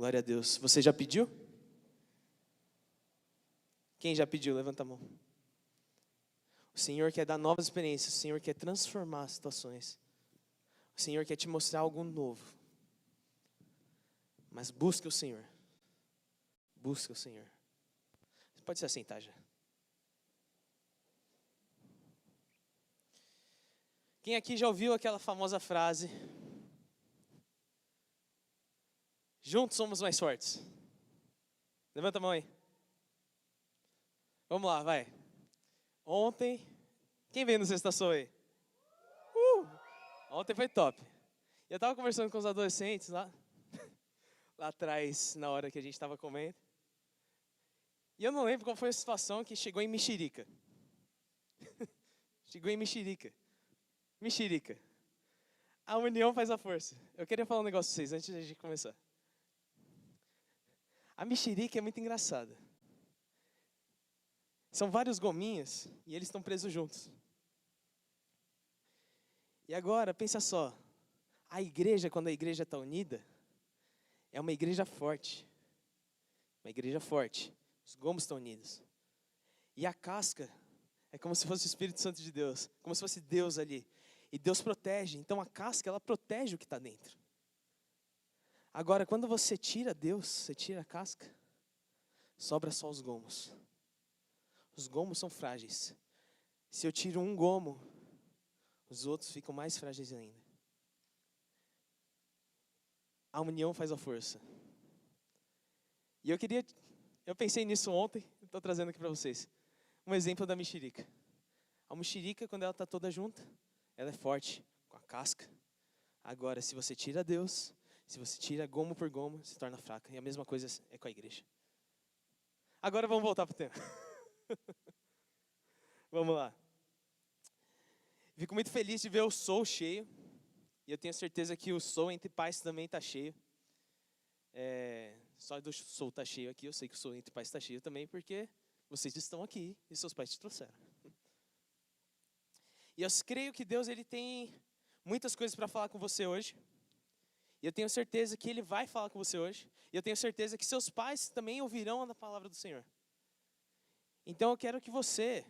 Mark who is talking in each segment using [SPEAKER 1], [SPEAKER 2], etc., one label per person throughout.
[SPEAKER 1] Glória a Deus. Você já pediu? Quem já pediu? Levanta a mão. O Senhor quer dar novas experiências. O Senhor quer transformar as situações. O Senhor quer te mostrar algo novo. Mas busque o Senhor. Busque o Senhor. Você pode se assentar já. Quem aqui já ouviu aquela famosa frase? Juntos somos mais fortes. Levanta a mão aí. Vamos lá, vai. Ontem, quem veio no Sexta Show aí? Ontem foi top. Eu estava conversando com os adolescentes lá atrás, na hora que a gente estava comendo. E eu não lembro qual foi a situação que chegou em mexerica. Chegou em mexerica. Mexerica. A união faz a força. Eu queria falar um negócio para vocês antes de começar. A mexerica é muito engraçada. São vários gominhos e eles estão presos juntos. E agora, pensa só. A igreja, quando a igreja está unida, é uma igreja forte. Uma igreja forte. Os gomos estão unidos. E a casca é como se fosse o Espírito Santo de Deus. Como se fosse Deus ali. E Deus protege. Então a casca, ela protege o que está dentro. Agora, quando você tira Deus, você tira a casca, sobra só os gomos. Os gomos são frágeis. Se eu tiro um gomo, os outros ficam mais frágeis ainda. A união faz a força. E eu pensei nisso ontem, estou trazendo aqui para vocês. Um exemplo da mexerica. A mexerica, quando ela está toda junta, ela é forte, com a casca. Agora, se você tira Deus, se você tira gomo por gomo, se torna fraca. E a mesma coisa é com a igreja. Agora vamos voltar para o tema. Vamos lá. Fico muito feliz de ver o Soul cheio. E eu tenho certeza que o Soul Entre Pais também está cheio. Só do Soul está cheio aqui. Eu sei que o Soul Entre Pais está cheio também, porque vocês estão aqui e seus pais te trouxeram. E eu creio que Deus ele tem muitas coisas para falar com você hoje. E eu tenho certeza que Ele vai falar com você hoje. E eu tenho certeza que seus pais também ouvirão a palavra do Senhor. Então eu quero que você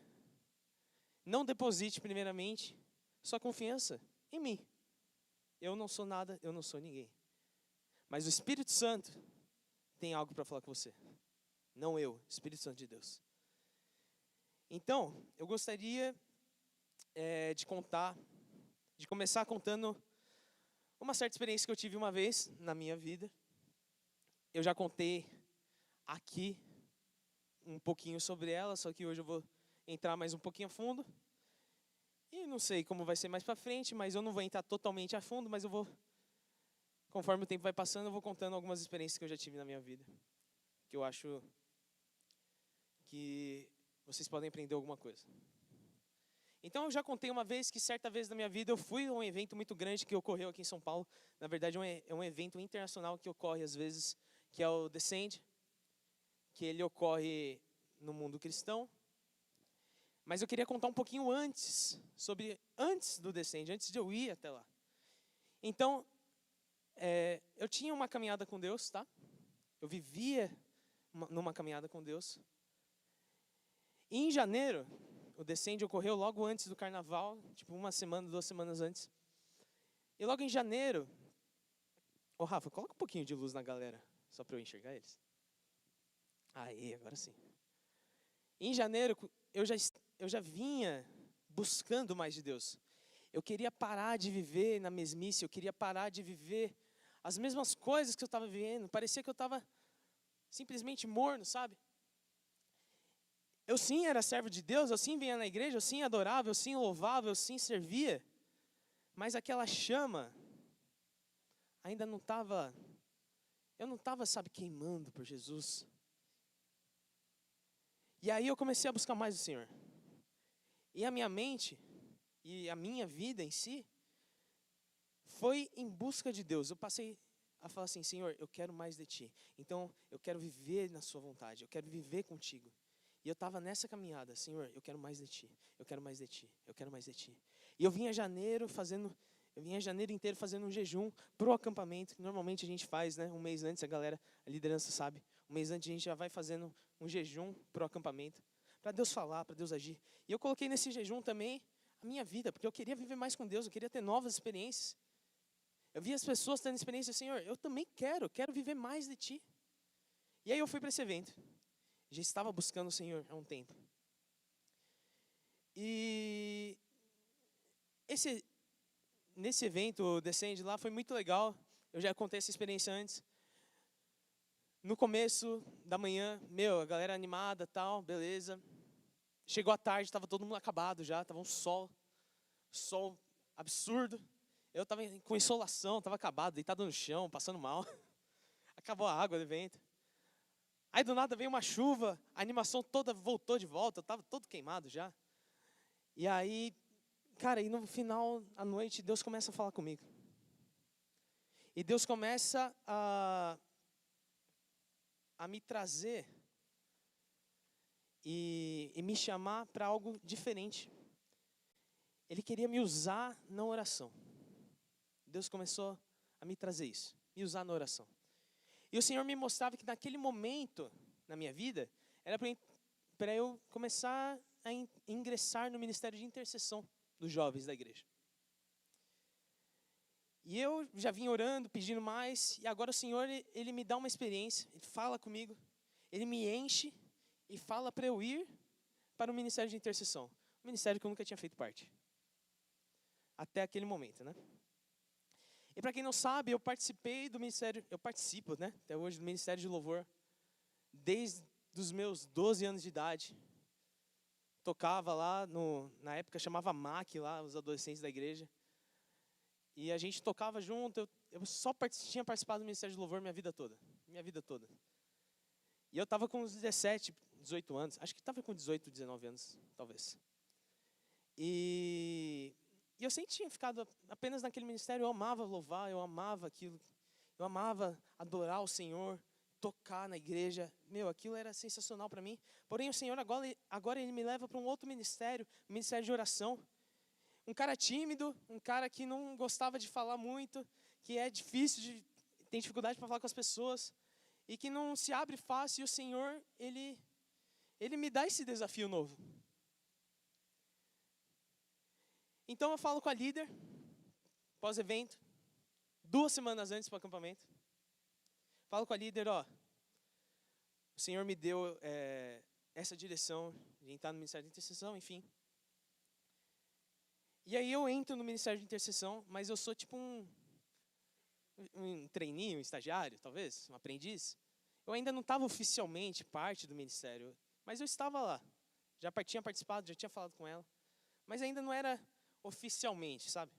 [SPEAKER 1] não deposite primeiramente sua confiança em mim. Eu não sou nada, eu não sou ninguém. Mas o Espírito Santo tem algo para falar com você. Não eu, Espírito Santo de Deus. Então, eu gostaria de começar contando uma certa experiência que eu tive uma vez na minha vida. Eu já contei aqui um pouquinho sobre ela, só que hoje eu vou entrar mais um pouquinho a fundo. E não sei como vai ser mais para frente, mas eu não vou entrar totalmente a fundo, mas eu vou, conforme o tempo vai passando, eu vou contando algumas experiências que eu já tive na minha vida. Que eu acho que vocês podem aprender alguma coisa. Então eu já contei uma vez que certa vez na minha vida eu fui a um evento muito grande que ocorreu aqui em São Paulo. Na verdade é um evento internacional que ocorre às vezes, que é o Descend, que ele ocorre no mundo cristão. Mas eu queria contar um pouquinho antes do Descend, antes de eu ir até lá. Então, eu tinha uma caminhada com Deus, tá? Eu vivia numa caminhada com Deus. E em janeiro, o Descend ocorreu logo antes do carnaval, tipo 1 semana, 2 semanas antes. E logo em janeiro... Ô Rafa, coloca um pouquinho de luz na galera, só para eu enxergar eles. Aí, agora sim. Em janeiro, eu já vinha buscando mais de Deus. Eu queria parar de viver na mesmice, eu queria parar de viver as mesmas coisas que eu estava vivendo. Parecia que eu estava simplesmente morno, sabe? Eu sim era servo de Deus, eu sim vinha na igreja, eu sim adorava, eu sim louvava, eu sim servia. Mas aquela chama ainda não estava, eu não estava, sabe, queimando por Jesus. E aí eu comecei a buscar mais o Senhor. E a minha mente, e a minha vida em si, foi em busca de Deus. Eu passei a falar assim, Senhor, eu quero mais de Ti. Então, eu quero viver na Sua vontade, eu quero viver contigo. E eu estava nessa caminhada, Senhor, eu quero mais de Ti, eu quero mais de Ti, eu quero mais de Ti. E eu vinha em janeiro Eu vinha janeiro inteiro fazendo um jejum pro acampamento, que normalmente a gente faz, né? Um mês antes, a liderança sabe. Um mês antes a gente já vai fazendo um jejum pro acampamento, para Deus falar, para Deus agir. E eu coloquei nesse jejum também a minha vida, porque eu queria viver mais com Deus, eu queria ter novas experiências. Eu via as pessoas tendo experiência, Senhor, eu também quero viver mais de Ti. E aí eu fui para esse evento. Já estava buscando o Senhor há um tempo. E nesse evento, o Descende lá, foi muito legal. Eu já contei essa experiência antes. No começo da manhã, a galera animada, tal, beleza. Chegou a tarde, estava todo mundo acabado já, estava um sol absurdo. Eu estava com insolação, estava acabado, deitado no chão, passando mal. Acabou a água do evento. Aí do nada veio uma chuva, a animação toda voltou de volta, eu estava todo queimado já. E aí, cara, e no final, à noite, Deus começa a falar comigo. E Deus começa a me trazer e me chamar para algo diferente. Ele queria me usar na oração. Deus começou a me trazer isso, me usar na oração. E o Senhor me mostrava que naquele momento, na minha vida, era para eu começar a ingressar no ministério de intercessão dos jovens da igreja. E eu já vim orando, pedindo mais, e agora o Senhor, Ele me dá uma experiência, Ele fala comigo, Ele me enche e fala para eu ir para o ministério de intercessão. Um ministério que eu nunca tinha feito parte. Até aquele momento, né? E para quem não sabe, eu participo, né, até hoje do Ministério de Louvor, desde os meus 12 anos de idade. Tocava lá, na época chamava MAC lá, os adolescentes da igreja. E a gente tocava junto, eu só tinha participado do Ministério de Louvor minha vida toda. E eu estava com uns 17, 18 anos, acho que estava com 18, 19 anos, talvez. E eu sempre tinha ficado apenas naquele ministério, eu amava louvar, eu amava aquilo. Eu amava adorar o Senhor, tocar na igreja. Aquilo era sensacional para mim. Porém, o Senhor agora Ele me leva para um outro ministério, um ministério de oração. Um cara tímido, um cara que não gostava de falar muito, que é difícil, tem dificuldade para falar com as pessoas, e que não se abre fácil, e o Senhor, Ele me dá esse desafio novo. Então eu falo com a líder, pós-evento, 2 semanas antes para o acampamento. Falo com a líder, o Senhor me deu essa direção de entrar no Ministério de Intercessão, enfim. E aí eu entro no Ministério de Intercessão, mas eu sou tipo um trainee, um estagiário, talvez, um aprendiz. Eu ainda não estava oficialmente parte do ministério, mas eu estava lá. Já tinha participado, já tinha falado com ela, mas ainda não era oficialmente, sabe?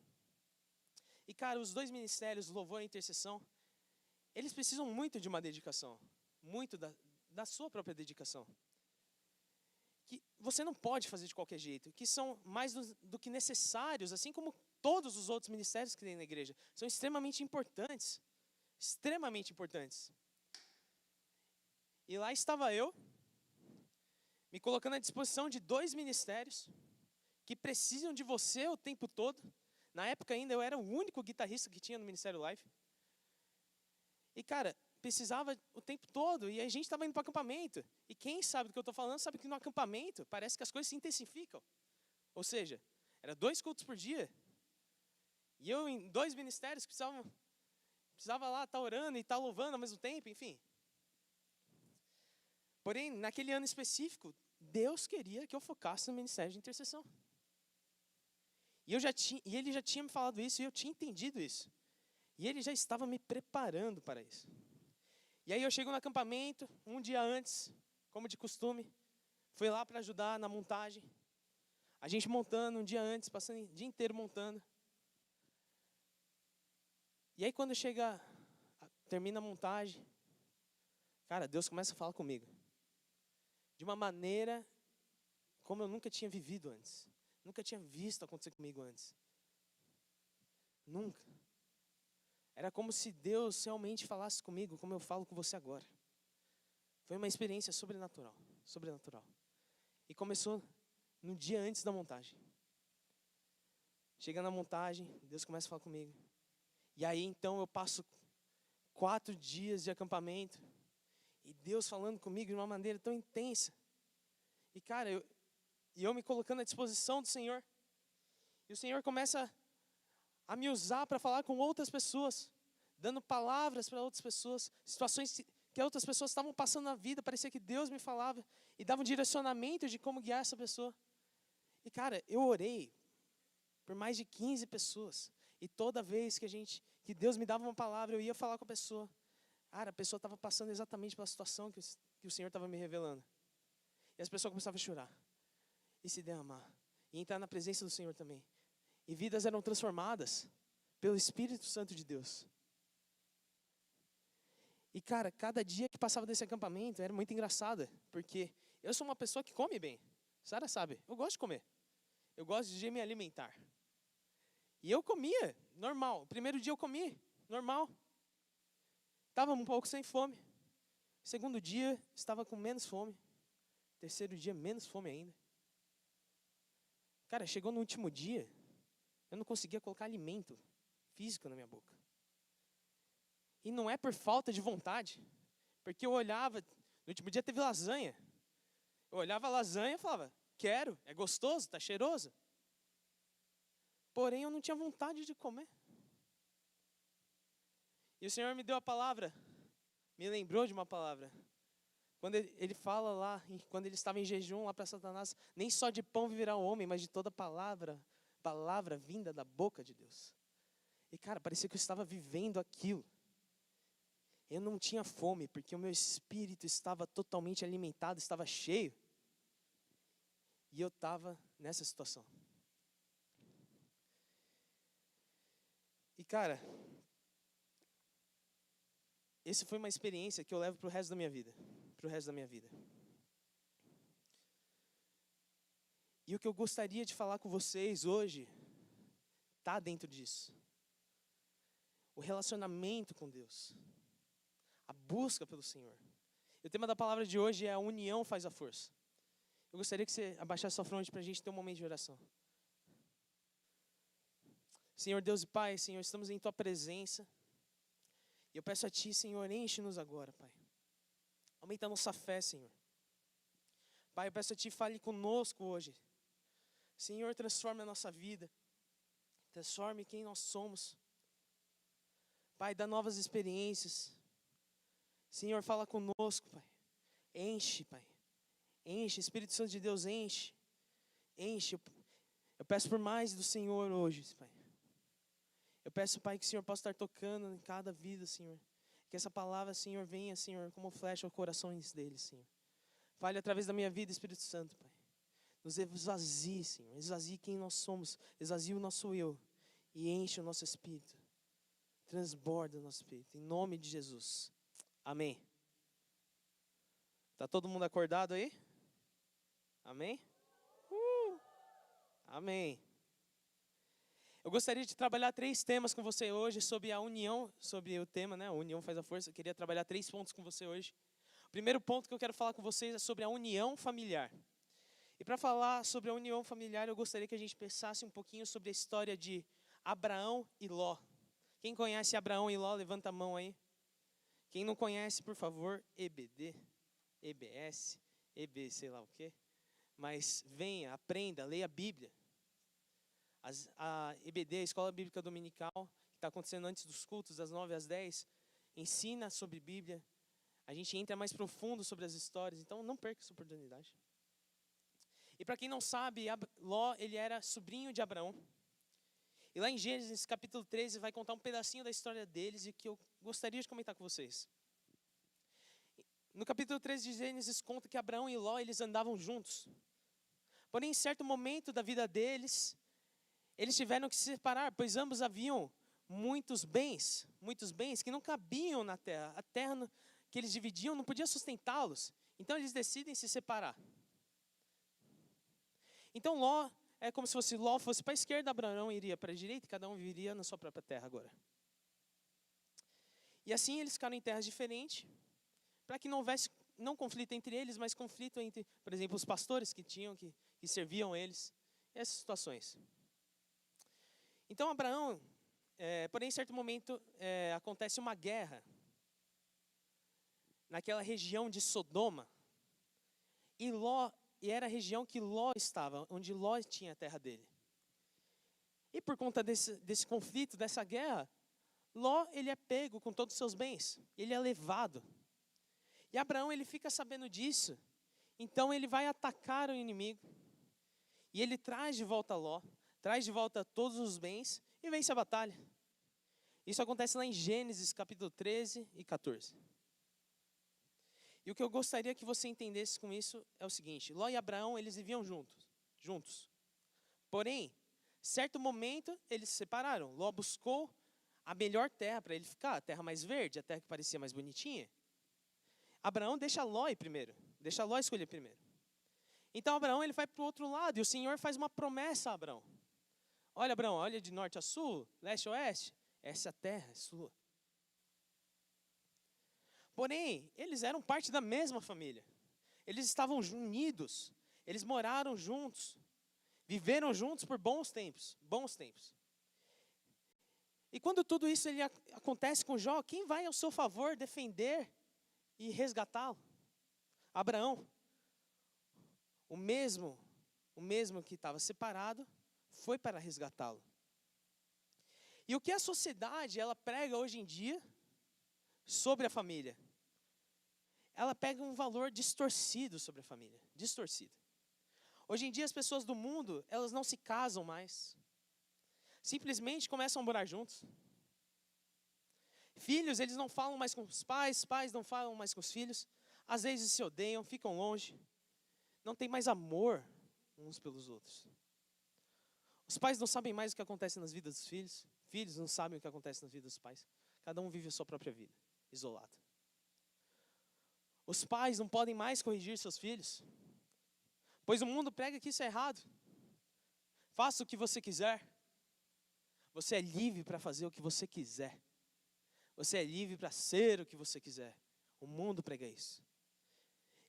[SPEAKER 1] E cara, os 2 ministérios, louvor e intercessão, eles precisam muito de uma dedicação, muito da sua própria dedicação. Que você não pode fazer de qualquer jeito, que são mais do que necessários, assim como todos os outros ministérios que tem na igreja, são extremamente importantes, E lá estava eu, me colocando à disposição de 2 ministérios, que precisam de você o tempo todo. Na época ainda eu era o único guitarrista que tinha no Ministério Live. E cara, precisava o tempo todo, e a gente estava indo para o acampamento. E quem sabe do que eu estou falando, sabe que no acampamento parece que as coisas se intensificam. Ou seja, era 2 cultos por dia. E eu em 2 ministérios precisava lá estar orando e estar louvando ao mesmo tempo, enfim. Porém, naquele ano específico, Deus queria que eu focasse no ministério de intercessão. E Ele já tinha me falado isso, e eu tinha entendido isso. E Ele já estava me preparando para isso. E aí eu chego no acampamento, um dia antes, como de costume, fui lá para ajudar na montagem. A gente montando um dia antes, passando o dia inteiro montando. E aí quando termina a montagem, cara, Deus começa a falar comigo. De uma maneira como eu nunca tinha vivido antes. Nunca tinha visto acontecer comigo antes. Nunca. Era como se Deus realmente falasse comigo, como eu falo com você agora. Foi uma experiência sobrenatural. E começou no dia antes da montagem. Chega na montagem, Deus começa a falar comigo. E aí então eu passo 4 dias de acampamento. E Deus falando comigo de uma maneira tão intensa. E cara, eu me colocando à disposição do Senhor. E o Senhor começa a me usar para falar com outras pessoas. Dando palavras para outras pessoas. Situações que outras pessoas estavam passando na vida. Parecia que Deus me falava. E dava um direcionamento de como guiar essa pessoa. E cara, eu orei por mais de 15 pessoas. E toda vez que Deus me dava uma palavra, eu ia falar com a pessoa. Cara, a pessoa estava passando exatamente pela situação que o Senhor estava me revelando. E as pessoas começavam a chorar. E se derramar. E entrar na presença do Senhor também. E vidas eram transformadas pelo Espírito Santo de Deus. E cara, cada dia que passava desse acampamento era muito engraçado. Porque eu sou uma pessoa que come bem. Sara sabe, eu gosto de comer. Eu gosto de me alimentar. E eu comia, normal. O primeiro dia eu comi, normal. Estava um pouco sem fome. Segundo dia, estava com menos fome. Terceiro dia, menos fome ainda. Cara, chegou no último dia, eu não conseguia colocar alimento físico na minha boca. E não é por falta de vontade. Porque eu olhava, no último dia teve lasanha. Eu olhava a lasanha e falava, quero, é gostoso, está cheiroso. Porém, eu não tinha vontade de comer. E o Senhor me deu a palavra, me lembrou de uma palavra. Quando ele fala lá, quando ele estava em jejum lá para Satanás, nem só de pão viverá o homem, mas de toda palavra vinda da boca de Deus. E cara, parecia que eu estava vivendo aquilo. Eu não tinha fome, porque o meu espírito estava totalmente alimentado, estava cheio. E eu estava nessa situação. E cara, essa foi uma experiência que eu levo para o resto da minha vida. E o que eu gostaria de falar com vocês hoje, está dentro disso. O relacionamento com Deus. A busca pelo Senhor. E o tema da palavra de hoje é a união faz a força. Eu gostaria que você abaixasse sua fronte para a gente ter um momento de oração. Senhor Deus e Pai, Senhor, estamos em Tua presença. E eu peço a Ti, Senhor, enche-nos agora, Pai. Aumenta a nossa fé, Senhor. Pai, eu peço a Ti, fale conosco hoje. Senhor, transforme a nossa vida. Transforme quem nós somos. Pai, dá novas experiências. Senhor, fala conosco, Pai. Enche, Pai. Enche, Espírito Santo de Deus, enche. Enche. Eu peço por mais do Senhor hoje, Pai. Eu peço, Pai, que o Senhor possa estar tocando em cada vida, Senhor. Que essa palavra, Senhor, venha, Senhor, como flecha aos corações deles, Senhor. Fale através da minha vida, Espírito Santo, Pai. Nos esvazie, Senhor. Esvazie quem nós somos. Esvazie o nosso eu. E enche o nosso espírito. Transborda o nosso espírito. Em nome de Jesus. Amém. Tá todo mundo acordado aí? Amém? Amém. Eu gostaria de trabalhar 3 temas com você hoje sobre a união, sobre o tema, né? A união faz a força. Eu queria trabalhar 3 pontos com você hoje. O primeiro ponto que eu quero falar com vocês é sobre a união familiar. E para falar sobre a união familiar, eu gostaria que a gente pensasse um pouquinho sobre a história de Abraão e Ló. Quem conhece Abraão e Ló, levanta a mão aí. Quem não conhece, por favor, EBD, EBS, EB, sei lá o quê. Mas venha, aprenda, leia a Bíblia. A EBD, a Escola Bíblica Dominical, que está acontecendo antes dos cultos, das 9 às 10, ensina sobre Bíblia. A gente entra mais profundo sobre as histórias, então não perca essa oportunidade. E para quem não sabe, Ló, ele era sobrinho de Abraão. E lá em Gênesis capítulo 13 vai contar um pedacinho da história deles e que eu gostaria de comentar com vocês. No capítulo 13 de Gênesis conta que Abraão e Ló, eles andavam juntos. Porém, em certo momento da vida deles, eles tiveram que se separar, pois ambos haviam muitos bens que não cabiam na terra. A terra que eles dividiam não podia sustentá-los. Então eles decidem se separar. Então Ló, é como se fosse Ló fosse para a esquerda, Abraão iria para a direita, e cada um viveria na sua própria terra agora. E assim eles ficaram em terras diferentes, para que não houvesse, não conflito entre eles, mas conflito entre, por exemplo, os pastores que serviam eles, essas situações. Então Abraão, porém em certo momento acontece uma guerra naquela região de Sodoma. E era a região que Ló estava, onde Ló tinha a terra dele. E por conta desse conflito, dessa guerra, Ló, ele é pego com todos os seus bens. Ele é levado. E Abraão, ele fica sabendo disso. Então ele vai atacar o inimigo. E ele traz de volta Ló, traz de volta todos os bens e vence a batalha. Isso acontece lá em Gênesis capítulo 13 e 14. E o que eu gostaria que você entendesse com isso é o seguinte: Ló e Abraão, eles viviam juntos. Porém, certo momento, eles se separaram. Ló buscou a melhor terra para ele ficar, a terra mais verde, a terra que parecia mais bonitinha. Abraão deixa Ló ir primeiro, deixa Ló escolher primeiro. Então Abraão, ele vai para o outro lado e o Senhor faz uma promessa a Abraão. Olha, Abraão, olha de norte a sul, leste a oeste, essa terra é sua. Porém, eles eram parte da mesma família. Eles estavam unidos, eles moraram juntos, viveram juntos por bons tempos. E quando tudo isso acontece com Jó, quem vai ao seu favor defender e resgatá-lo? Abraão. O mesmo que estava separado, foi para resgatá-lo. E o que a sociedade, ela prega hoje em dia sobre a família? Ela pega um valor distorcido sobre a família, distorcido. Hoje em dia as pessoas do mundo, elas não se casam mais. Simplesmente começam a morar juntos. Filhos, eles não falam mais com os pais, pais não falam mais com os filhos. Às vezes se odeiam, ficam longe. Não tem mais amor uns pelos outros. Os pais não sabem mais o que acontece nas vidas dos filhos. Filhos não sabem o que acontece nas vidas dos pais. Cada um vive a sua própria vida, isolado. Os pais não podem mais corrigir seus filhos, pois o mundo prega que isso é errado. Faça o que você quiser. Você é livre para fazer o que você quiser. Você é livre para ser o que você quiser. O mundo prega isso.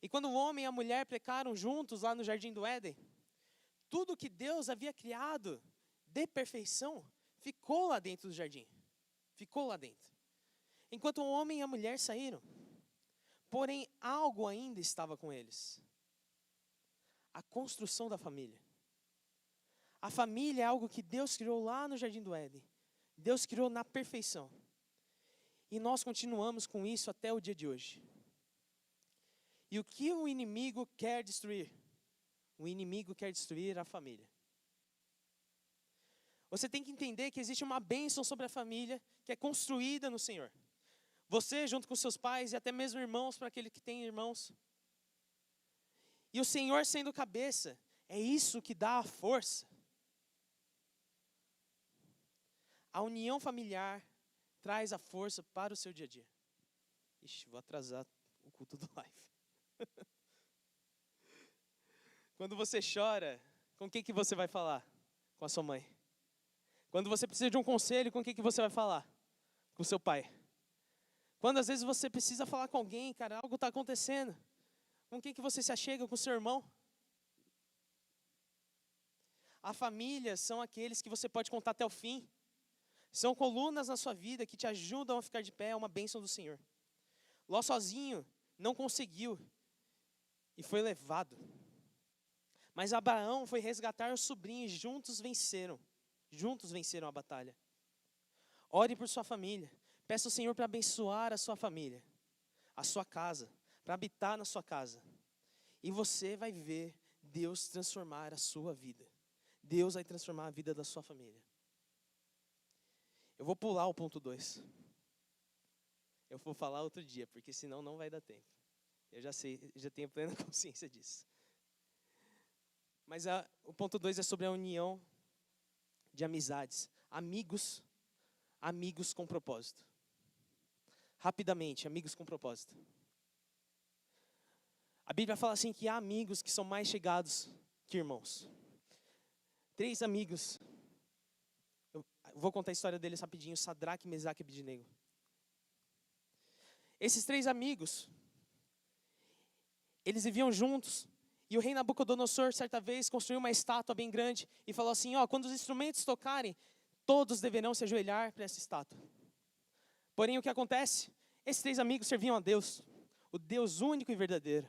[SPEAKER 1] E quando o homem e a mulher pecaram juntos lá no Jardim do Éden, tudo que Deus havia criado de perfeição ficou lá dentro do jardim. Ficou lá dentro. Enquanto o homem e a mulher saíram, porém algo ainda estava com eles. A construção da família. A família é algo que Deus criou lá no Jardim do Éden. Deus criou na perfeição. E nós continuamos com isso até o dia de hoje. E o que o inimigo quer destruir? O inimigo quer destruir a família. Você tem que entender que existe uma bênção sobre a família que é construída no Senhor. Você junto com seus pais e até mesmo irmãos, para aquele que tem irmãos. E o Senhor sendo cabeça, é isso que dá a força. A união familiar traz a força para o seu dia a dia. Ixi, vou atrasar o culto do live. Quando você chora, com quem que você vai falar? Com a sua mãe. Quando você precisa de um conselho, com quem que você vai falar? Com o seu pai. Quando às vezes você precisa falar com alguém, cara, algo está acontecendo. Com quem que você se achega? Com o seu irmão? A família são aqueles que você pode contar até o fim. São colunas na sua vida que te ajudam a ficar de pé, é uma bênção do Senhor. Ló sozinho não conseguiu e foi levado. Mas Abraão foi resgatar os sobrinhos e juntos venceram. Juntos venceram a batalha. Ore por sua família. Peça ao Senhor para abençoar a sua família, a sua casa, para habitar na sua casa. E você vai ver Deus transformar a sua vida. Deus vai transformar a vida da sua família. Eu vou pular o ponto 2. Eu vou falar outro dia, porque senão não vai dar tempo. Eu já sei, já tenho plena consciência disso. Mas o ponto 2 é sobre a união de amizades. Amigos com propósito. Rapidamente, amigos com propósito. A Bíblia fala assim que há amigos que são mais chegados que irmãos. 3 amigos. Eu vou contar a história deles rapidinho. Sadraque, Mesaque e Abednego. Esses 3 amigos, eles viviam juntos. E o rei Nabucodonosor, certa vez, construiu uma estátua bem grande e falou assim, quando os instrumentos tocarem, todos deverão se ajoelhar para essa estátua. Porém, o que acontece? Esses 3 amigos serviam a Deus, o Deus único e verdadeiro.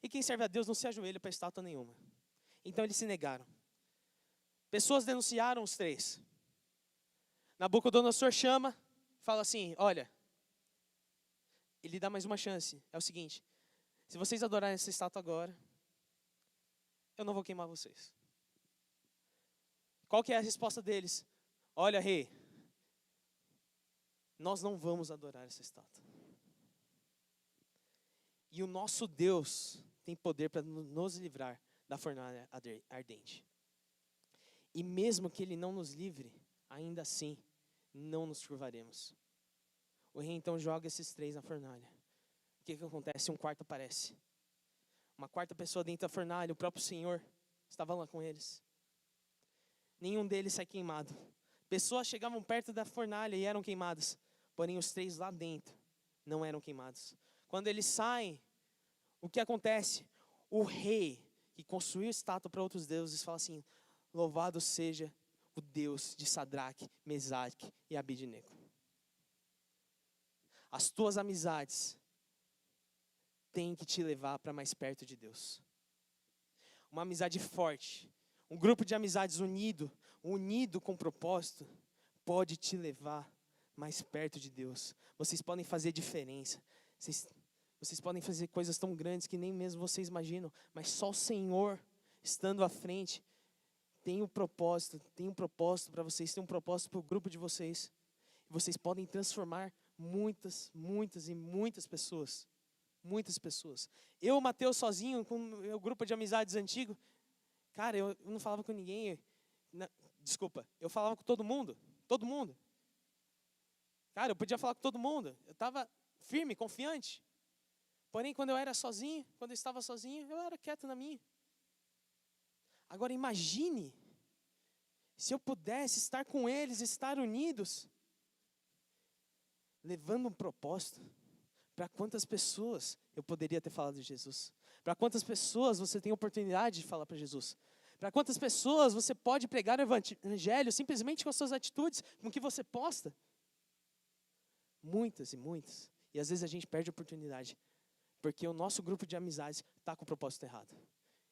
[SPEAKER 1] E quem serve a Deus não se ajoelha para estátua nenhuma. Então eles se negaram. Pessoas denunciaram os 3. Nabucodonosor chama, fala assim, olha, ele dá mais uma chance. É o seguinte, se vocês adorarem essa estátua agora, eu não vou queimar vocês. Qual que é a resposta deles? Olha, rei, nós não vamos adorar essa estátua. E o nosso Deus tem poder para nos livrar da fornalha ardente. E mesmo que Ele não nos livre, ainda assim, não nos curvaremos. O rei então joga esses 3 na fornalha. O que acontece? Um quarto aparece. Uma quarta pessoa dentro da fornalha, o próprio Senhor estava lá com eles. Nenhum deles sai queimado. Pessoas chegavam perto da fornalha e eram queimadas. Porém, os 3 lá dentro não eram queimados. Quando eles saem, o que acontece? O rei que construiu estátua para outros deuses fala assim, louvado seja o Deus de Sadraque, Mesaque e Abidnego. As tuas amizades têm que te levar para mais perto de Deus. Uma amizade forte, um grupo de amizades unido com propósito, pode te levar mais perto de Deus. Vocês podem fazer diferença. Vocês podem fazer coisas tão grandes que nem mesmo vocês imaginam, mas só o Senhor, estando à frente, tem um propósito para vocês, tem um propósito para o grupo de vocês. Vocês podem transformar muitas pessoas. Muitas pessoas. Eu, Mateus, sozinho, com o meu grupo de amizades antigo, cara, eu não falava com ninguém. Eu falava com todo mundo. Todo mundo. Cara, eu podia falar com todo mundo. Eu estava firme, confiante. Porém, quando eu estava sozinho, eu era quieto na minha. Agora imagine se eu pudesse estar com eles, estar unidos, levando um propósito. Para quantas pessoas eu poderia ter falado de Jesus? Para quantas pessoas você tem oportunidade de falar para Jesus? Para quantas pessoas você pode pregar o evangelho simplesmente com as suas atitudes, com o que você posta? Muitas e muitas. E às vezes a gente perde a oportunidade, porque o nosso grupo de amizades está com o propósito errado.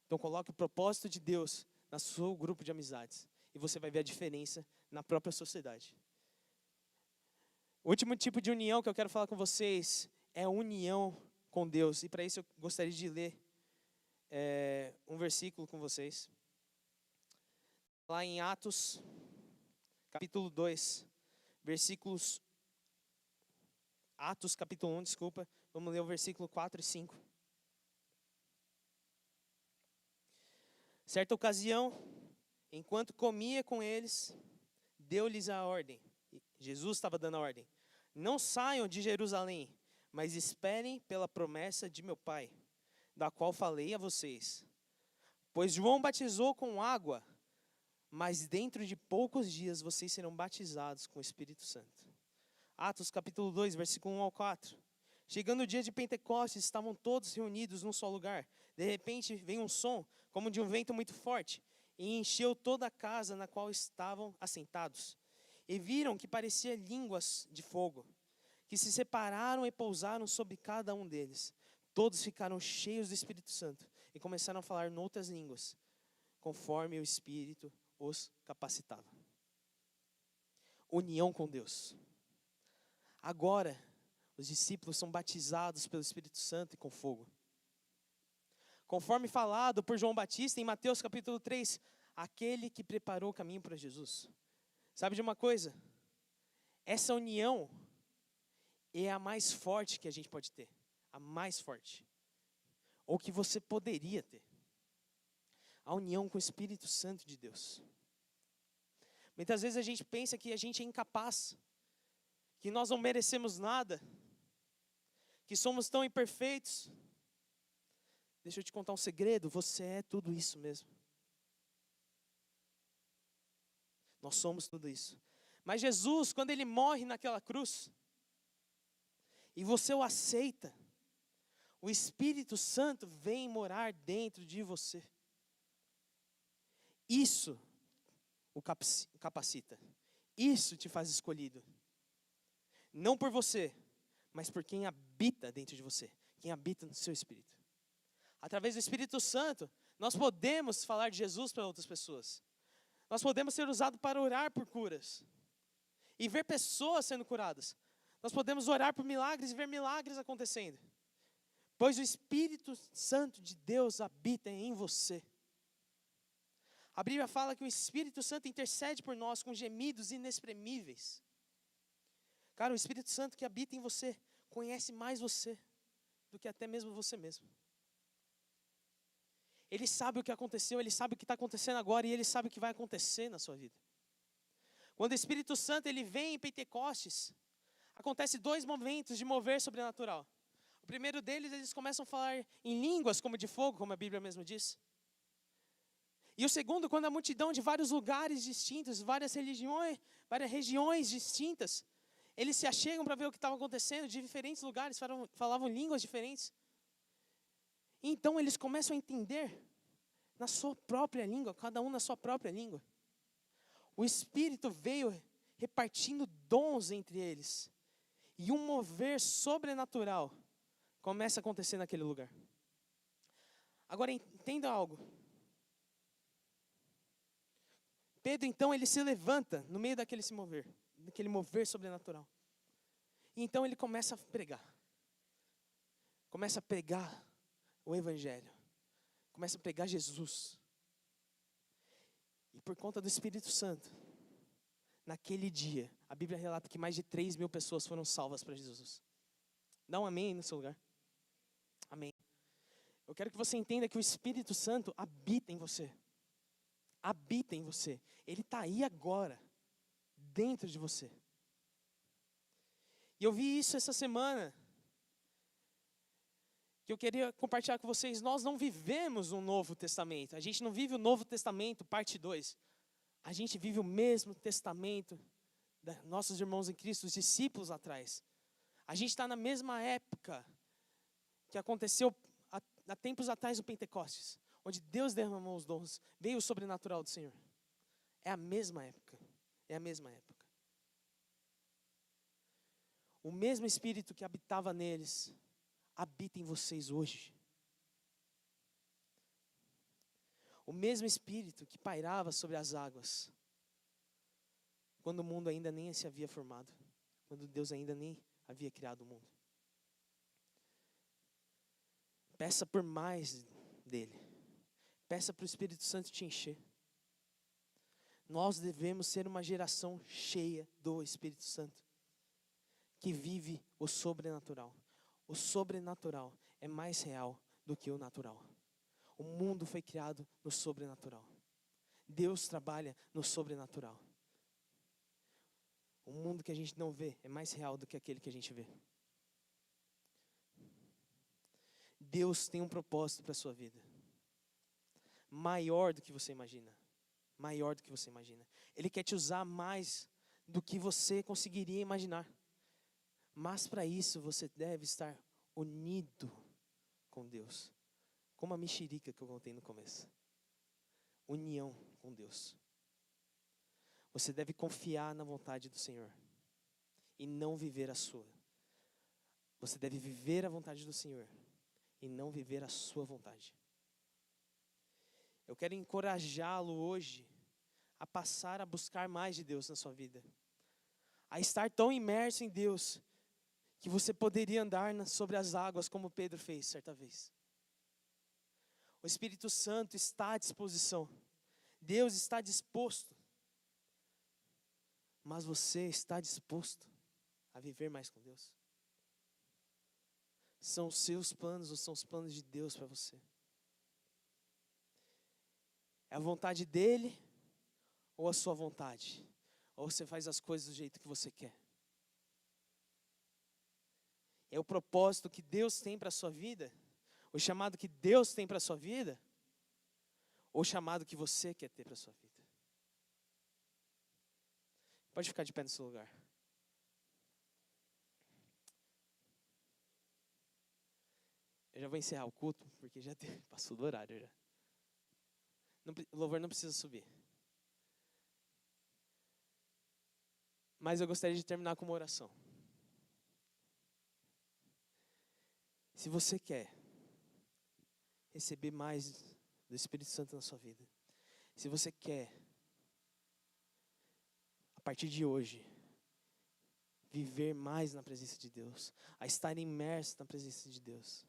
[SPEAKER 1] Então coloque o propósito de Deus no seu grupo de amizades, e você vai ver a diferença na própria sociedade. O último tipo de união que eu quero falar com vocês é a união com Deus. E para isso eu gostaria de ler um versículo com vocês. Lá em Atos, capítulo 2, versículos... Atos, capítulo 1, desculpa. Vamos ler o versículo 4 e 5. Certa ocasião, enquanto comia com eles, deu-lhes a ordem. Jesus estava dando a ordem. Não saiam de Jerusalém, mas esperem pela promessa de meu Pai, da qual falei a vocês. Pois João batizou com água, mas dentro de poucos dias vocês serão batizados com o Espírito Santo. Atos capítulo 2, versículo 1 ao 4. Chegando o dia de Pentecostes, estavam todos reunidos num só lugar. De repente veio um som, como de um vento muito forte, e encheu toda a casa na qual estavam assentados. E viram que parecia línguas de fogo, que se separaram e pousaram sobre cada um deles. Todos ficaram cheios do Espírito Santo e começaram a falar em outras línguas, conforme o Espírito os capacitava. União com Deus. Agora, os discípulos são batizados pelo Espírito Santo e com fogo. Conforme falado por João Batista em Mateus capítulo 3, aquele que preparou o caminho para Jesus. Sabe de uma coisa? Essa união é a mais forte que a gente pode ter. A mais forte. Ou que você poderia ter. A união com o Espírito Santo de Deus. Muitas vezes a gente pensa que a gente é incapaz, que nós não merecemos nada, que somos tão imperfeitos. Deixa eu te contar um segredo, você é tudo isso mesmo. Nós somos tudo isso. Mas Jesus, quando Ele morre naquela cruz, e você o aceita, o Espírito Santo vem morar dentro de você. Isso o capacita. Isso te faz escolhido. Não por você, mas por quem habita dentro de você. Quem habita no seu espírito. Através do Espírito Santo, nós podemos falar de Jesus para outras pessoas. Nós podemos ser usados para orar por curas. E ver pessoas sendo curadas. Nós podemos orar por milagres e ver milagres acontecendo. Pois o Espírito Santo de Deus habita em você. A Bíblia fala que o Espírito Santo intercede por nós com gemidos inexprimíveis. Cara, o Espírito Santo que habita em você, conhece mais você do que até mesmo você mesmo. Ele sabe o que aconteceu, ele sabe o que está acontecendo agora e ele sabe o que vai acontecer na sua vida. Quando o Espírito Santo ele vem em Pentecostes, acontece 2 momentos de mover sobrenatural. O primeiro deles, eles começam a falar em línguas como de fogo, como a Bíblia mesmo diz. E o segundo, quando a multidão de vários lugares distintos, várias regiões distintas, eles se achegam para ver o que estava acontecendo, de diferentes lugares, falavam línguas diferentes. Então eles começam a entender na sua própria língua, cada um na sua própria língua. O Espírito veio repartindo dons entre eles. E um mover sobrenatural começa a acontecer naquele lugar. Agora entenda algo. Pedro então ele se levanta no meio daquele mover sobrenatural. E então ele começa a pregar. Começa a pregar o Evangelho. Começa a pregar Jesus. E por conta do Espírito Santo, naquele dia, a Bíblia relata que mais de 3.000 pessoas foram salvas para Jesus. Dá um amém aí no seu lugar. Amém. Eu quero que você entenda que o Espírito Santo habita em você. Habita em você. Ele está aí agora, dentro de você. E eu vi isso essa semana, que eu queria compartilhar com vocês. Nós não vivemos um Novo Testamento. A gente não vive o Novo Testamento, parte 2. A gente vive o mesmo testamento dos nossos irmãos em Cristo, os discípulos atrás. A gente está na mesma época que aconteceu há tempos atrás do Pentecostes, onde Deus derramou os dons, veio o sobrenatural do Senhor. É a mesma época. É a mesma época. O mesmo Espírito que habitava neles, habita em vocês hoje. O mesmo Espírito que pairava sobre as águas, quando o mundo ainda nem se havia formado, quando Deus ainda nem havia criado o mundo. Peça por mais dele. Peça para o Espírito Santo te encher. Nós devemos ser uma geração cheia do Espírito Santo, que vive o sobrenatural. O sobrenatural é mais real do que o natural. O mundo foi criado no sobrenatural. Deus trabalha no sobrenatural. O mundo que a gente não vê é mais real do que aquele que a gente vê. Deus tem um propósito para a sua vida. Maior do que você imagina. Maior do que você imagina. Ele quer te usar mais do que você conseguiria imaginar. Mas para isso você deve estar unido com Deus. Como a mexerica que eu contei no começo. União com Deus. Você deve confiar na vontade do Senhor. E não viver a sua. Você deve viver a vontade do Senhor. E não viver a sua vontade. Eu quero encorajá-lo hoje a passar a buscar mais de Deus na sua vida. A estar tão imerso em Deus que você poderia andar sobre as águas como Pedro fez certa vez. O Espírito Santo está à disposição. Deus está disposto. Mas você está disposto a viver mais com Deus? São os seus planos ou são os planos de Deus para você? É a vontade dele ou a sua vontade? Ou você faz as coisas do jeito que você quer? É o propósito que Deus tem para a sua vida? O chamado que Deus tem para a sua vida? Ou o chamado que você quer ter para a sua vida? Pode ficar de pé no seu lugar. Eu já vou encerrar o culto, porque já passou do horário já. O louvor não precisa subir. Mas eu gostaria de terminar com uma oração. Se você quer receber mais do Espírito Santo na sua vida, se você quer, a partir de hoje, viver mais na presença de Deus, a estar imerso na presença de Deus,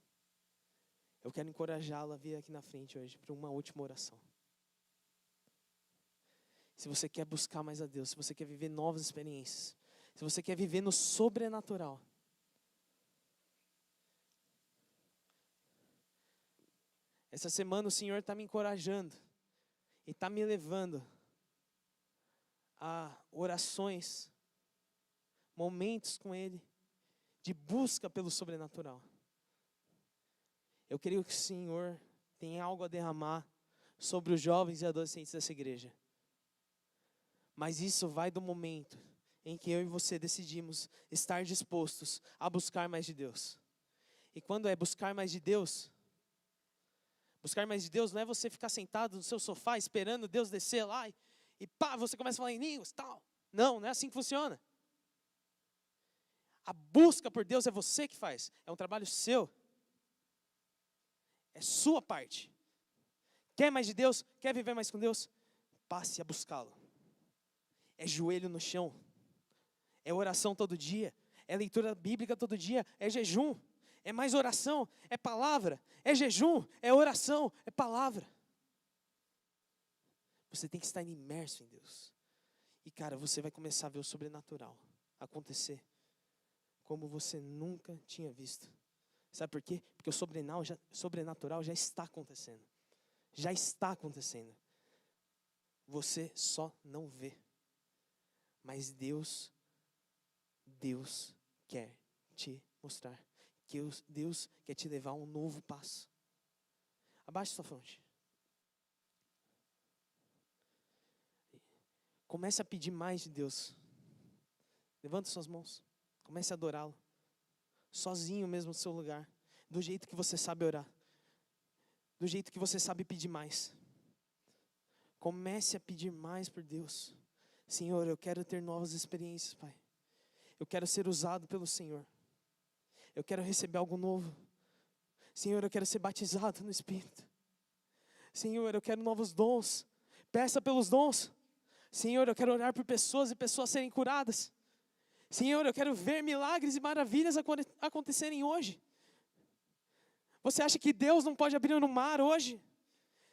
[SPEAKER 1] eu quero encorajá-lo a vir aqui na frente hoje para uma última oração. Se você quer buscar mais a Deus, se você quer viver novas experiências, se você quer viver no sobrenatural, essa semana o Senhor está me encorajando e está me levando a orações, momentos com Ele, de busca pelo sobrenatural. Eu creio que o Senhor tem algo a derramar sobre os jovens e adolescentes dessa igreja. Mas isso vai do momento em que eu e você decidimos estar dispostos a buscar mais de Deus. E quando é buscar mais de Deus não é você ficar sentado no seu sofá esperando Deus descer lá e pá, você começa a falar em línguas, tal. Não é assim que funciona. A busca por Deus é você que faz, é um trabalho seu. É sua parte. Quer mais de Deus? Quer viver mais com Deus? Passe a buscá-lo. É joelho no chão. É oração todo dia. É leitura bíblica todo dia. É jejum. É mais oração. É palavra. É jejum. É oração. É palavra. Você tem que estar imerso em Deus. E cara, você vai começar a ver o sobrenatural acontecer como você nunca tinha visto. Sabe por quê? Porque o sobrenatural já está acontecendo. Já está acontecendo. Você só não vê. Mas Deus quer te mostrar. Deus quer te levar a um novo passo. Abaixe sua fronte. Comece a pedir mais de Deus. Levanta suas mãos. Comece a adorá-lo. Sozinho mesmo no seu lugar. Do jeito que você sabe orar. Do jeito que você sabe pedir mais. Comece a pedir mais por Deus. Senhor, eu quero ter novas experiências, Pai. Eu quero ser usado pelo Senhor. Eu quero receber algo novo. Senhor, eu quero ser batizado no Espírito. Senhor, eu quero novos dons. Peça pelos dons. Senhor, eu quero orar por pessoas e pessoas serem curadas. Senhor, eu quero ver milagres e maravilhas acontecerem hoje. Você acha que Deus não pode abrir no mar hoje?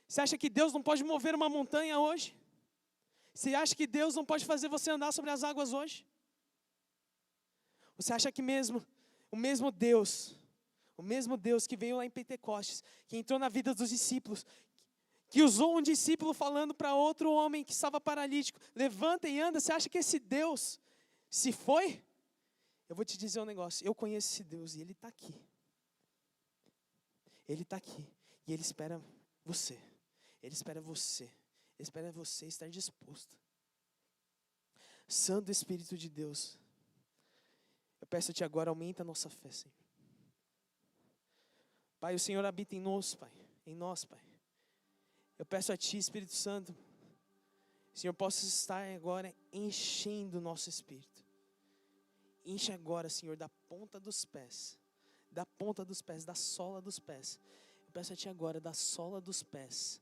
[SPEAKER 1] Você acha que Deus não pode mover uma montanha hoje? Você acha que Deus não pode fazer você andar sobre as águas hoje? Você acha que o mesmo Deus que veio lá em Pentecostes, que entrou na vida dos discípulos, que usou um discípulo falando para outro homem que estava paralítico, levanta e anda, você acha que esse Deus se foi? Eu vou te dizer um negócio, eu conheço esse Deus e Ele está aqui. Ele está aqui e Ele espera você. Ele espera você. Ele espera você estar disposto. Santo Espírito de Deus, eu peço-te agora, aumenta a nossa fé, Senhor. Pai, o Senhor habita em nós, Pai. Em nós, Pai. Eu peço a Ti, Espírito Santo, Senhor, possa estar agora enchendo o nosso espírito. Enche agora, Senhor, da ponta dos pés. Da ponta dos pés, da sola dos pés. Eu peço a Ti agora, da sola dos pés,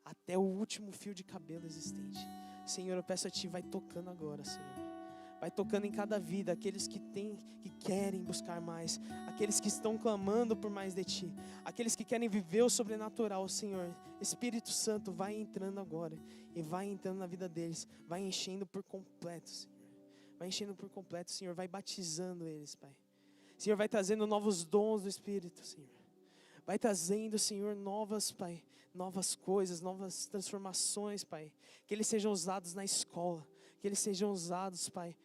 [SPEAKER 1] até o último fio de cabelo existente. Senhor, eu peço a Ti, vai tocando agora, Senhor. Vai tocando em cada vida, aqueles que querem buscar mais, aqueles que estão clamando por mais de Ti, aqueles que querem viver o sobrenatural, Senhor. Espírito Santo, vai entrando agora e vai entrando na vida deles, vai enchendo por completo, Senhor. Vai enchendo por completo, Senhor, vai batizando eles, Pai. Senhor, vai trazendo novos dons do Espírito, Senhor. Vai trazendo, Senhor, novas coisas, novas transformações, Pai. Que eles sejam usados na escola, que eles sejam usados, Pai.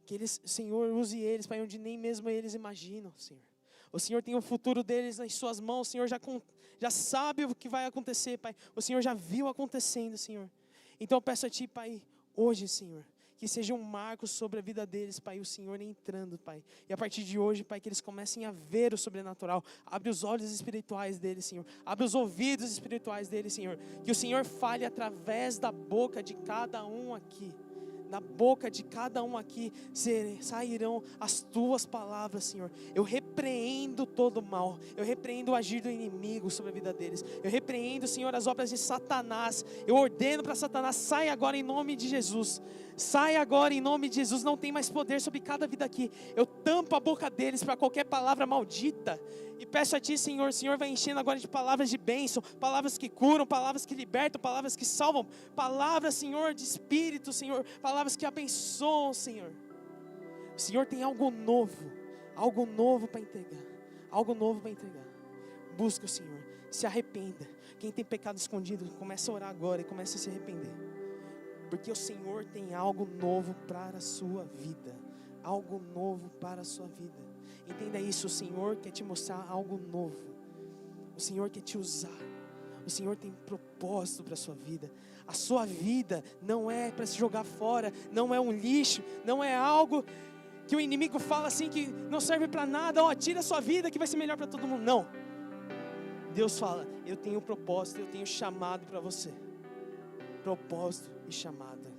[SPEAKER 1] Que eles, Senhor, use eles, Pai, onde nem mesmo eles imaginam, Senhor. O Senhor tem o futuro deles nas suas mãos, o Senhor já sabe o que vai acontecer, Pai. O Senhor já viu acontecendo, Senhor. Então eu peço a Ti, Pai, hoje, Senhor, que seja um marco sobre a vida deles, Pai, o Senhor entrando, Pai. E a partir de hoje, Pai, que eles comecem a ver o sobrenatural. Abre os olhos espirituais deles, Senhor. Abre os ouvidos espirituais deles, Senhor. Que o Senhor fale através da boca de cada um aqui, na boca de cada um aqui sairão as tuas palavras, Senhor. Eu repreendo todo o mal, eu repreendo o agir do inimigo sobre a vida deles, eu repreendo, Senhor, as obras de Satanás. Eu ordeno para Satanás, sai agora em nome de Jesus, sai agora em nome de Jesus, não tem mais poder sobre cada vida aqui. Eu tampo a boca deles para qualquer palavra maldita, e peço a Ti, Senhor, o Senhor vai enchendo agora de palavras de bênção, palavras que curam, palavras que libertam, palavras que salvam, palavras, Senhor, de espírito, Senhor, palavras que abençoam, Senhor. O Senhor tem algo novo para entregar, algo novo para entregar. Busca o Senhor, se arrependa. Quem tem pecado escondido, começa a orar agora e começa a se arrepender, porque o Senhor tem algo novo para a sua vida, algo novo para a sua vida. Entenda isso, o Senhor quer te mostrar algo novo, o Senhor quer te usar, o Senhor tem propósito para a sua vida. A sua vida não é para se jogar fora, não é um lixo, não é algo que o inimigo fala assim que não serve para nada, tira a sua vida que vai ser melhor para todo mundo. Não, Deus fala, eu tenho um propósito, eu tenho chamado para você, propósito e chamada.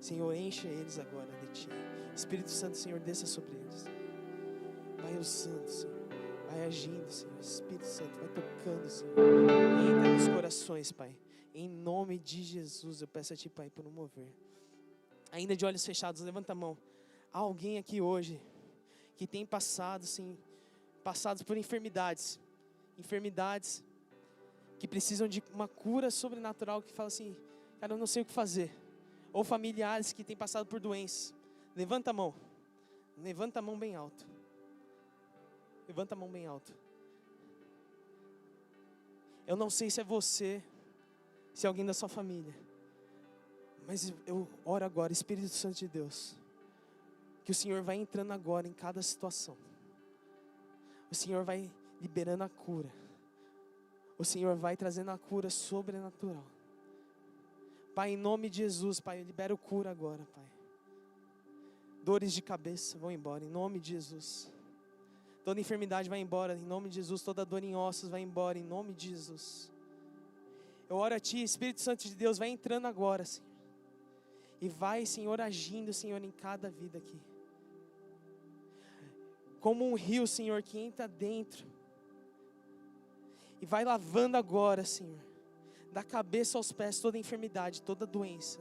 [SPEAKER 1] Senhor, encha eles agora de Ti. Espírito Santo, Senhor, desça sobre eles. Vai usando, Senhor, vai agindo, Senhor. Espírito Santo, vai tocando, Senhor. Entra nos corações, Pai. Em nome de Jesus, eu peço a Ti, Pai, por um mover. Ainda de olhos fechados, levanta a mão. Há alguém aqui hoje que tem passado, sim, passados por enfermidades que precisam de uma cura sobrenatural, que fala assim, cara, eu não sei o que fazer. Ou familiares que têm passado por doenças. Levanta a mão bem alto. Levanta a mão bem alto. Eu não sei se é você, se é alguém da sua família, mas eu oro agora, Espírito Santo de Deus, que o Senhor vai entrando agora em cada situação. O Senhor vai liberando a cura. O Senhor vai trazendo a cura sobrenatural. Pai, em nome de Jesus, Pai, eu libero cura agora, Pai. Dores de cabeça vão embora, em nome de Jesus. Toda enfermidade vai embora, em nome de Jesus. Toda dor em ossos vai embora, em nome de Jesus. Eu oro a Ti, Espírito Santo de Deus, vai entrando agora, Senhor. E vai, Senhor, agindo, Senhor, em cada vida aqui. Como um rio, Senhor, que entra dentro. E vai lavando agora, Senhor, da cabeça aos pés, toda enfermidade, toda doença.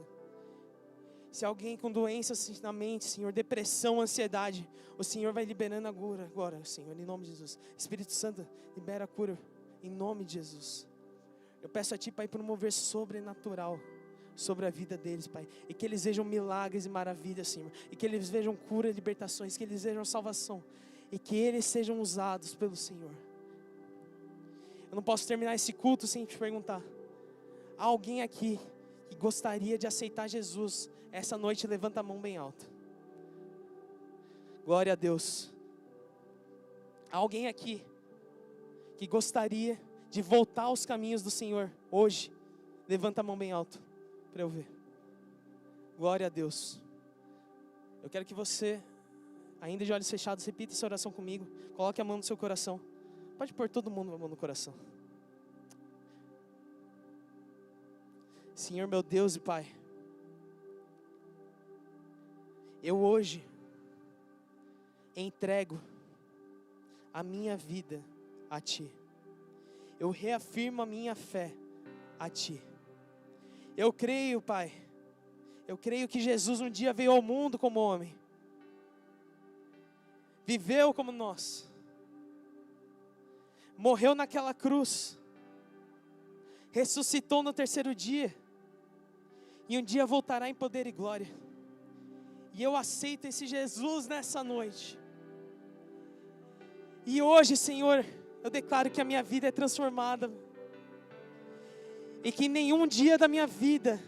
[SPEAKER 1] Se alguém com doenças na mente, Senhor, depressão, ansiedade, o Senhor vai liberando a cura agora, Senhor, em nome de Jesus. Espírito Santo, libera a cura, em nome de Jesus. Eu peço a Ti, Pai, por um mover sobrenatural sobre a vida deles, Pai. E que eles vejam milagres e maravilhas, Senhor. E que eles vejam cura e libertações, que eles vejam salvação. E que eles sejam usados pelo Senhor. Eu não posso terminar esse culto sem te perguntar. Há alguém aqui que gostaria de aceitar Jesus essa noite? Levanta a mão bem alta. Glória a Deus. Há alguém aqui que gostaria de voltar aos caminhos do Senhor hoje? Levanta a mão bem alto para eu ver. Glória a Deus. Eu quero que você, ainda de olhos fechados, repita essa oração comigo. Coloque a mão no seu coração. Pode pôr todo mundo a mão no coração. Senhor, meu Deus e Pai, eu hoje entrego a minha vida a Ti. Eu reafirmo a minha fé a Ti. Eu creio, Pai, eu creio que Jesus um dia veio ao mundo como homem, viveu como nós, morreu naquela cruz, ressuscitou no terceiro dia, e um dia voltará em poder e glória. E eu aceito esse Jesus nessa noite. E hoje, Senhor, eu declaro que a minha vida é transformada. E que em nenhum dia da minha vida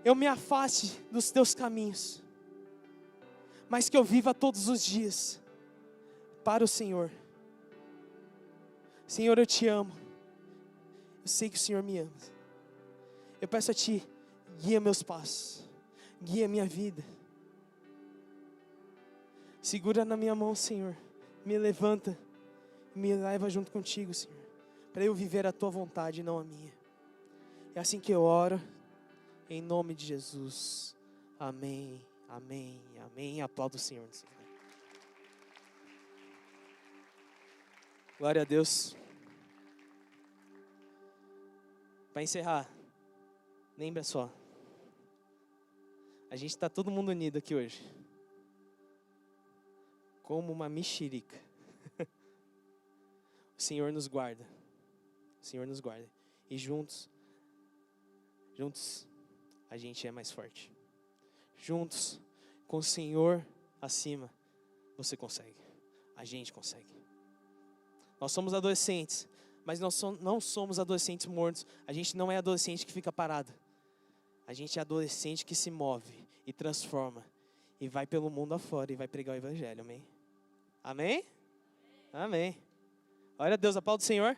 [SPEAKER 1] eu me afaste dos Teus caminhos. Mas que eu viva todos os dias para o Senhor. Senhor, eu Te amo. Eu sei que o Senhor me ama. Eu peço a Ti, guia meus passos, guia minha vida. Segura na minha mão, Senhor. Me levanta, me leva junto contigo, Senhor, para eu viver a Tua vontade e não a minha. É assim que eu oro, em nome de Jesus. Amém, amém, amém. Aplauda o Senhor. Glória a Deus. Para encerrar, lembra só. A gente está todo mundo unido aqui hoje. Como uma mexerica. O Senhor nos guarda. O Senhor nos guarda. E juntos, a gente é mais forte. Juntos, com o Senhor acima, você consegue. A gente consegue. Nós somos adolescentes, mas não somos adolescentes mortos. A gente não é adolescente que fica parado. A gente é adolescente que se move e transforma. E vai pelo mundo afora e vai pregar o evangelho, amém? Amém? Amém. Glória a Deus, aplauda o Senhor.